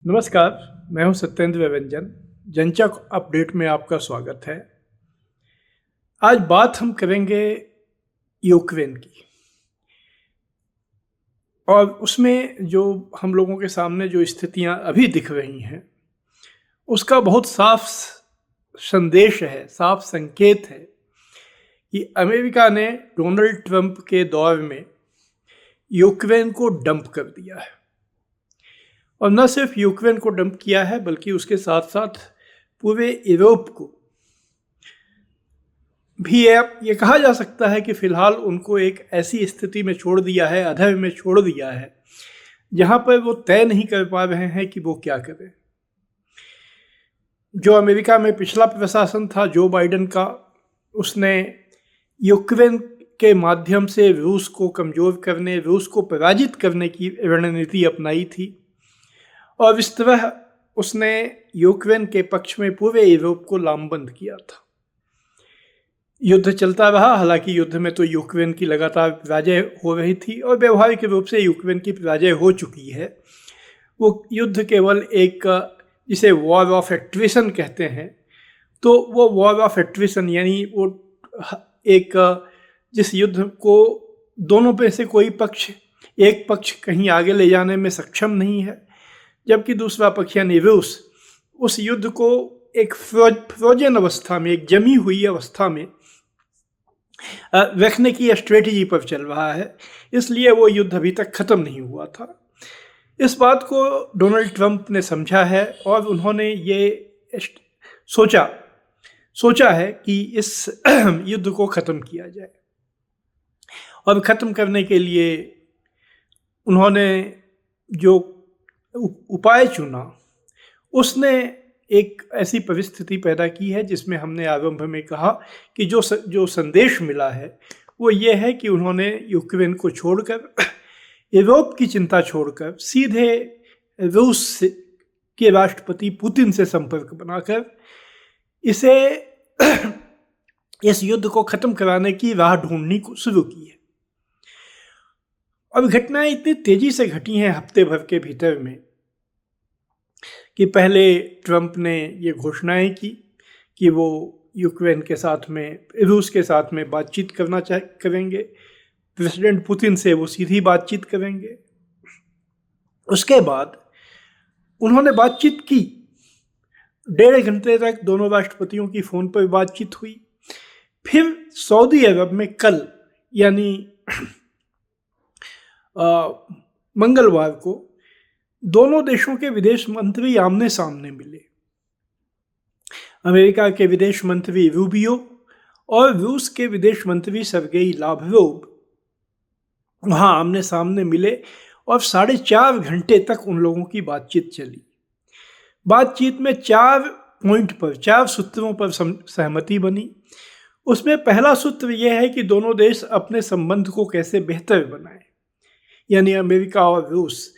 नमस्कार, मैं हूं सत्येंद्र व्यंजन। जनचक अपडेट में आपका स्वागत है। आज बात हम करेंगे यूक्रेन की और उसमें जो हम लोगों के सामने जो स्थितियां अभी दिख रही हैं उसका बहुत साफ संदेश है, साफ संकेत है कि अमेरिका ने डोनाल्ड ट्रंप के दौर में यूक्रेन को डंप कर दिया है। और न सिर्फ यूक्रेन को डंप किया है बल्कि उसके साथ साथ पूरे यूरोप को भी ये कहा जा सकता है कि फिलहाल उनको एक ऐसी स्थिति में छोड़ दिया है, अधर में छोड़ दिया है, जहां पर वो तय नहीं कर पा रहे हैं कि वो क्या करें। जो अमेरिका में पिछला प्रशासन था जो बाइडेन का, उसने यूक्रेन के माध्यम से रूस को कमज़ोर करने, रूस को पराजित करने की रणनीति अपनाई थी और इस तरह उसने यूक्रेन के पक्ष में पूरे यूरोप को लामबंद किया था। युद्ध चलता रहा, हालांकि युद्ध में तो यूक्रेन की लगातार पराजय हो रही थी और व्यवहारिक रूप से यूक्रेन की पराजय हो चुकी है। वो युद्ध केवल एक, जिसे वॉर ऑफ एट्रिशन कहते हैं, तो वो वॉर ऑफ एट्रिशन यानी वो एक जिस युद्ध को दोनों पे से कोई पक्ष, एक पक्ष कहीं आगे ले जाने में सक्षम नहीं है जबकि दूसरा पक्ष यानी रूस उस युद्ध को एक फ्रोजन अवस्था में, एक जमी हुई अवस्था में रखने की स्ट्रेटजी पर चल रहा है। इसलिए वो युद्ध अभी तक खत्म नहीं हुआ था। इस बात को डोनाल्ड ट्रंप ने समझा है और उन्होंने ये सोचा है कि इस युद्ध को ख़त्म किया जाए। और ख़त्म करने के लिए उन्होंने जो उपाय चुना उसने एक ऐसी परिस्थिति पैदा की है जिसमें हमने आरंभ में कहा कि जो संदेश मिला है वो ये है कि उन्होंने यूक्रेन को छोड़कर, यूरोप की चिंता छोड़कर सीधे रूस के राष्ट्रपति पुतिन से संपर्क बनाकर इस युद्ध को ख़त्म कराने की राह ढूंढनी शुरू की है। अब घटनाएं इतनी तेजी से घटी हैं हफ्ते भर के भीतर में कि पहले ट्रंप ने ये घोषणाएं की कि वो यूक्रेन के साथ में, रूस के साथ में बातचीत करेंगे, प्रेसिडेंट पुतिन से वो सीधी बातचीत करेंगे। उसके बाद उन्होंने बातचीत की, 1.5 घंटे तक दोनों राष्ट्रपतियों की फ़ोन पर बातचीत हुई। फिर सऊदी अरब में कल यानी मंगलवार को दोनों देशों के विदेश मंत्री आमने सामने मिले। अमेरिका के विदेश मंत्री रूबियो और रूस के विदेश मंत्री सर्गेई लावरोव वहाँ आमने सामने मिले और 4.5 घंटे तक उन लोगों की बातचीत चली। बातचीत में 4 सूत्रों पर सहमति बनी। उसमें पहला सूत्र यह है कि दोनों देश अपने संबंध को कैसे बेहतर बनाएं, यानी अमेरिका और रूस।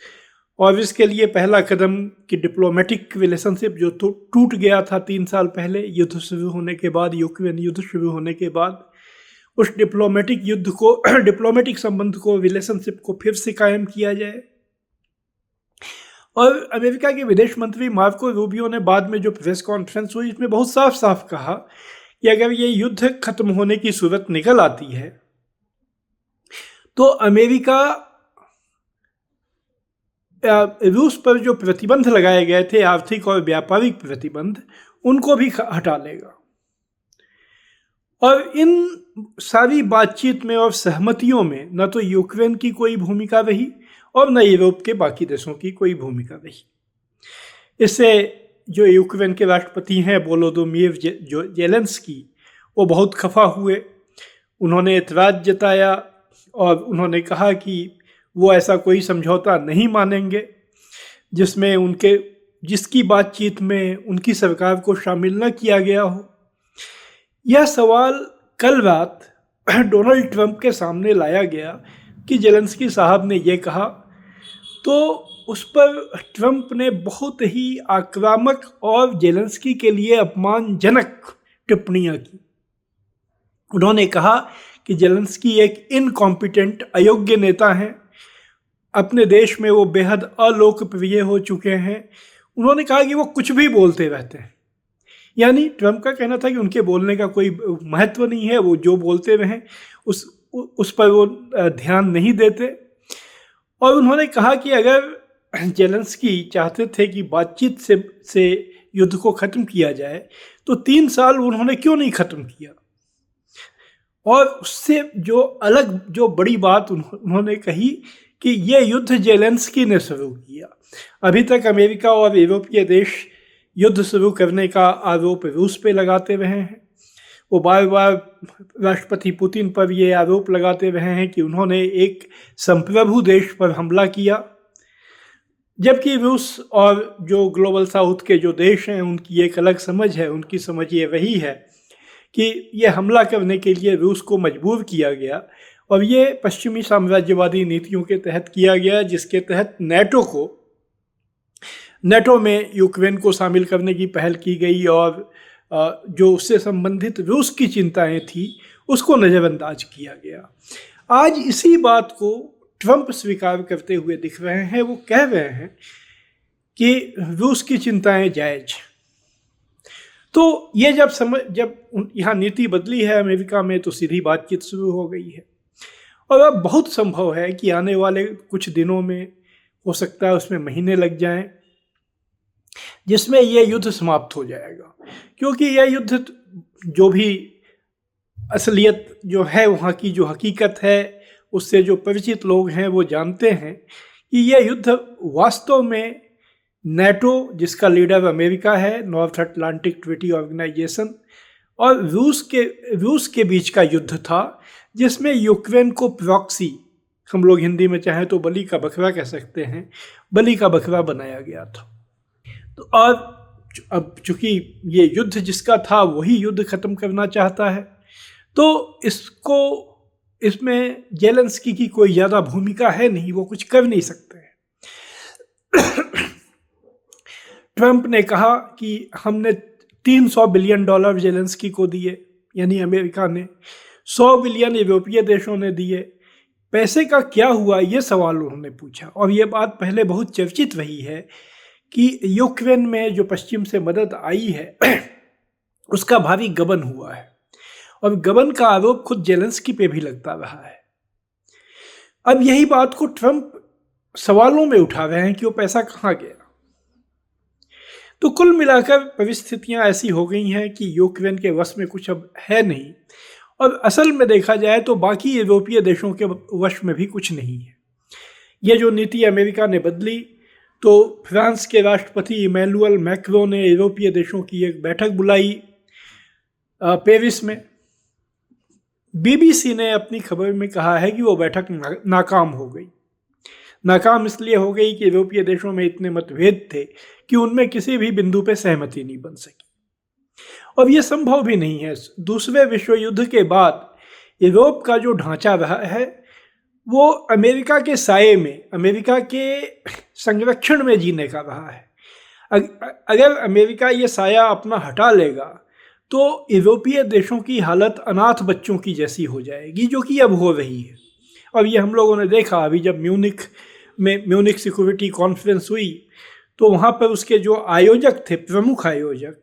और इसके लिए पहला कदम कि डिप्लोमेटिक रिलेशनशिप जो टूट गया था 3 साल पहले युद्ध शुरू होने के बाद, यूक्रेन युद्ध शुरू होने के बाद, उस डिप्लोमेटिक संबंध को, रिलेशनशिप को फिर से कायम किया जाए। और अमेरिका के विदेश मंत्री मार्को रूबियो ने बाद में जो प्रेस कॉन्फ्रेंस हुई इसमें बहुत साफ साफ कहा कि अगर ये युद्ध खत्म होने की सूरत निकल आती है तो अमेरिका रूस पर जो प्रतिबंध लगाए गए थे, आर्थिक और व्यापारिक प्रतिबंध, उनको भी हटा लेगा। और इन सारी बातचीत में और सहमतियों में न तो यूक्रेन की कोई भूमिका रही और न यूरोप के बाकी देशों की कोई भूमिका रही। इससे जो यूक्रेन के राष्ट्रपति हैं वोलोदिमीर ज़ेलेंस्की, वो बहुत खफा हुए। उन्होंने एतराज़ जताया और उन्होंने कहा कि वो ऐसा कोई समझौता नहीं मानेंगे जिसकी बातचीत में उनकी सरकार को शामिल न किया गया हो। यह सवाल कल रात डोनाल्ड ट्रंप के सामने लाया गया कि ज़ेलेंस्की साहब ने ये कहा, तो उस पर ट्रंप ने बहुत ही आक्रामक और ज़ेलेंस्की के लिए अपमानजनक टिप्पणियां की। उन्होंने कहा कि ज़ेलेंस्की एक इनकॉम्पिटेंट, अयोग्य नेता हैं। अपने देश में वो बेहद अलोकप्रिय हो चुके हैं। उन्होंने कहा कि वो कुछ भी बोलते रहते हैं। यानी ट्रंप का कहना था कि उनके बोलने का कोई महत्व नहीं है, वो जो बोलते रहें उस पर वो ध्यान नहीं देते। और उन्होंने कहा कि अगर जेलेंस्की चाहते थे कि बातचीत से युद्ध को ख़त्म किया जाए तो 3 साल उन्होंने क्यों नहीं ख़त्म किया। और उससे जो बड़ी बात उन्होंने कही कि ये युद्ध जेलेंस्की ने शुरू किया। अभी तक अमेरिका और यूरोपीय देश युद्ध शुरू करने का आरोप रूस पे लगाते रहे हैं। वो बार बार राष्ट्रपति पुतिन पर ये आरोप लगाते रहे हैं कि उन्होंने एक संप्रभु देश पर हमला किया, जबकि रूस और जो ग्लोबल साउथ के जो देश हैं उनकी एक अलग समझ है। उनकी समझ ये वही है कि ये हमला करने के लिए रूस को मजबूर किया गया और ये पश्चिमी साम्राज्यवादी नीतियों के तहत किया गया, जिसके तहत नेटो में यूक्रेन को शामिल करने की पहल की गई और जो उससे संबंधित रूस की चिंताएं थी उसको नज़रअंदाज किया गया। आज इसी बात को ट्रंप स्वीकार करते हुए दिख रहे हैं। वो कह रहे हैं कि रूस की चिंताएं जायज। तो ये जब यहाँ नीति बदली है अमेरिका में तो सीधी बातचीत शुरू हो गई है। और अब बहुत संभव है कि आने वाले कुछ दिनों में, हो सकता है उसमें महीने लग जाएं, जिसमें यह युद्ध समाप्त हो जाएगा। क्योंकि यह युद्ध जो भी असलियत जो है, वहाँ की जो हकीकत है, उससे जो परिचित लोग हैं वो जानते हैं कि यह युद्ध वास्तव में नेटो, जिसका लीडर अमेरिका है, नॉर्थ अटलांटिक ट्रीटी ऑर्गेनाइजेशन, और रूस के बीच का युद्ध था, जिसमें यूक्रेन को प्रॉक्सी, हम लोग हिंदी में चाहें तो बलि का बकरा कह सकते हैं, बलि का बकरा बनाया गया था। तो और अब चूंकि ये युद्ध जिसका था वही युद्ध खत्म करना चाहता है, तो इसमें जेलेंस्की की कोई ज़्यादा भूमिका है नहीं, वो कुछ कर नहीं सकते हैं। ट्रंप ने कहा कि हमने $300 बिलियन जेलेंस्की को दिए, यानी अमेरिका ने 100 बिलियन यूरोपीय देशों ने दिए। पैसे का क्या हुआ, ये सवाल उन्होंने पूछा। और ये बात पहले बहुत चर्चित रही है कि यूक्रेन में जो पश्चिम से मदद आई है उसका भारी गबन हुआ है, और गबन का आरोप खुद जेलेंस्की पे भी लगता रहा है। अब यही बात को ट्रंप सवालों में उठा रहे हैं कि वो पैसा कहाँ गया। तो कुल मिलाकर परिस्थितियां ऐसी हो गई हैं कि यूक्रेन के वश में कुछ अब है नहीं, और असल में देखा जाए तो बाकी यूरोपीय देशों के वश में भी कुछ नहीं है। ये जो नीति अमेरिका ने बदली, तो फ्रांस के राष्ट्रपति इमैनुअल मैक्रों ने यूरोपीय देशों की एक बैठक बुलाई पेरिस में। बीबीसी ने अपनी खबर में कहा है कि वो बैठक नाकाम हो गई। नाकाम इसलिए हो गई कि यूरोपीय देशों में इतने मतभेद थे कि उनमें किसी भी बिंदु पर सहमति नहीं बन सकी, और ये संभव भी नहीं है। दूसरे विश्व युद्ध के बाद यूरोप का जो ढांचा रहा है वो अमेरिका के साये में, अमेरिका के संरक्षण में जीने का रहा है। अगर अमेरिका ये साया अपना हटा लेगा तो यूरोपीय देशों की हालत अनाथ बच्चों की जैसी हो जाएगी, जो कि अब हो रही है। और ये हम लोगों ने देखा, अभी जब म्यूनिख सिक्योरिटी कॉन्फ्रेंस हुई तो वहाँ पर उसके जो आयोजक थे, प्रमुख आयोजक,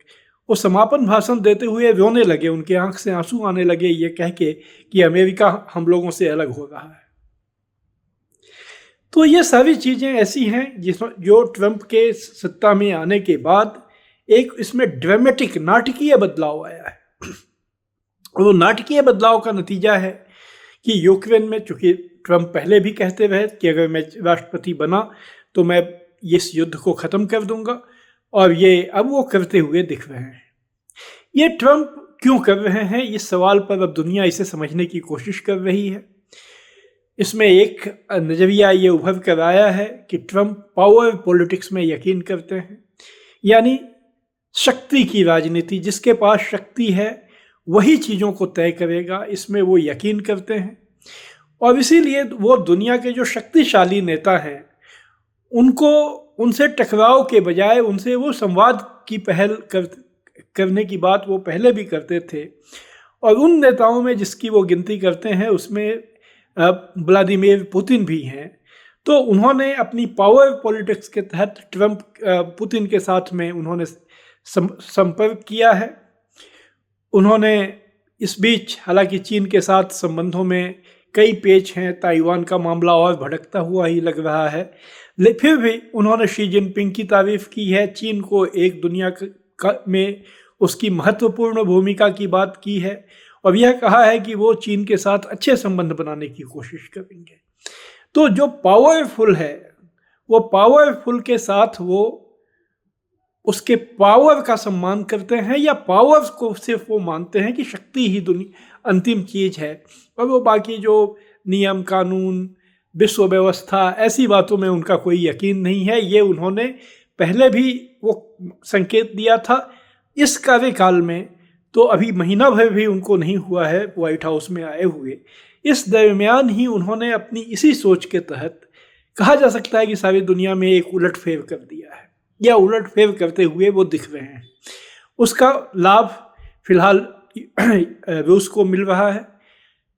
वो समापन भाषण देते हुए रोने लगे, उनके आंख से आंसू आने लगे, ये कह के कि अमेरिका हम लोगों से अलग हो रहा है। तो ये सारी चीज़ें ऐसी हैं जो ट्रंप के सत्ता में आने के बाद एक इसमें ड्रामेटिक, नाटकीय बदलाव आया है। और वो नाटकीय बदलाव का नतीजा है कि यूक्रेन में, चूँकि ट्रंप पहले भी कहते रहे कि अगर मैं राष्ट्रपति बना तो मैं इस युद्ध को ख़त्म कर दूंगा, और ये अब वो करते हुए दिख रहे हैं। ये ट्रंप क्यों कर रहे हैं, इस सवाल पर अब दुनिया इसे समझने की कोशिश कर रही है। इसमें एक नज़रिया ये उभर कर आया है कि ट्रंप पावर पॉलिटिक्स में यकीन करते हैं, यानी शक्ति की राजनीति, जिसके पास शक्ति है वही चीज़ों को तय करेगा, इसमें वो यकीन करते हैं। और इसीलिए वो दुनिया के जो शक्तिशाली नेता हैं उनसे टकराव के बजाय उनसे वो संवाद की पहल करने की बात वो पहले भी करते थे। और उन नेताओं में जिसकी वो गिनती करते हैं उसमें व्लादिमीर पुतिन भी हैं। तो उन्होंने अपनी पावर पॉलिटिक्स के तहत पुतिन के साथ में उन्होंने संपर्क किया है। उन्होंने इस बीच हालांकि चीन के साथ संबंधों में कई पेच हैं, ताइवान का मामला और भड़कता हुआ ही लग रहा है, लेकिन फिर भी उन्होंने शी जिनपिंग की तारीफ की है, चीन को एक दुनिया में उसकी महत्वपूर्ण भूमिका की बात की है और यह कहा है कि वो चीन के साथ अच्छे संबंध बनाने की कोशिश करेंगे। तो जो पावरफुल है वो पावरफुल के साथ वो उसके पावर का सम्मान करते हैं या पावर को सिर्फ वो मानते हैं कि शक्ति ही दुनिया अंतिम चीज है और वो बाकी जो नियम कानून विश्व व्यवस्था ऐसी बातों में उनका कोई यकीन नहीं है। ये उन्होंने पहले भी वो संकेत दिया था। इस कार्यकाल में तो अभी महीना भर भी उनको नहीं हुआ है व्हाइट हाउस में आए हुए, इस दरमियान ही उन्होंने अपनी इसी सोच के तहत कहा जा सकता है कि सारी दुनिया में एक उलटफेर कर दिया है या उलटफेर करते हुए वो दिख रहे हैं। उसका लाभ फिलहाल रूस को मिल रहा है।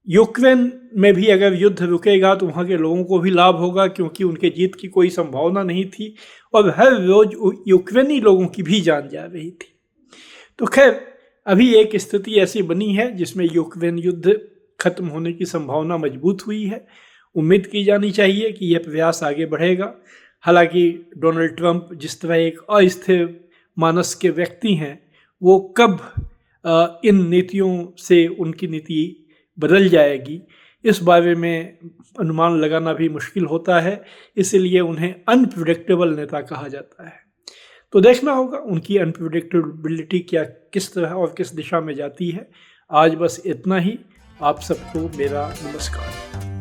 यूक्रेन में भी अगर युद्ध रुकेगा तो वहाँ के लोगों को भी लाभ होगा क्योंकि उनके जीत की कोई संभावना नहीं थी और हर रोज यूक्रेनी लोगों की भी जान जा रही थी। तो खैर अभी एक स्थिति ऐसी बनी है जिसमें यूक्रेन युद्ध खत्म होने की संभावना मजबूत हुई है। उम्मीद की जानी चाहिए कि यह प्रयास आगे बढ़ेगा। हालांकि डोनाल्ड ट्रंप जिस तरह एक अस्थिर मानस के व्यक्ति हैं, वो कब इन नीतियों से उनकी नीति बदल जाएगी इस बारे में अनुमान लगाना भी मुश्किल होता है, इसलिए उन्हें अनप्रेडिक्टेबल नेता कहा जाता है। तो देखना होगा उनकी अनप्रेडिक्टेबिलिटी क्या किस तरह और किस दिशा में जाती है। आज बस इतना ही। आप सबको मेरा नमस्कार।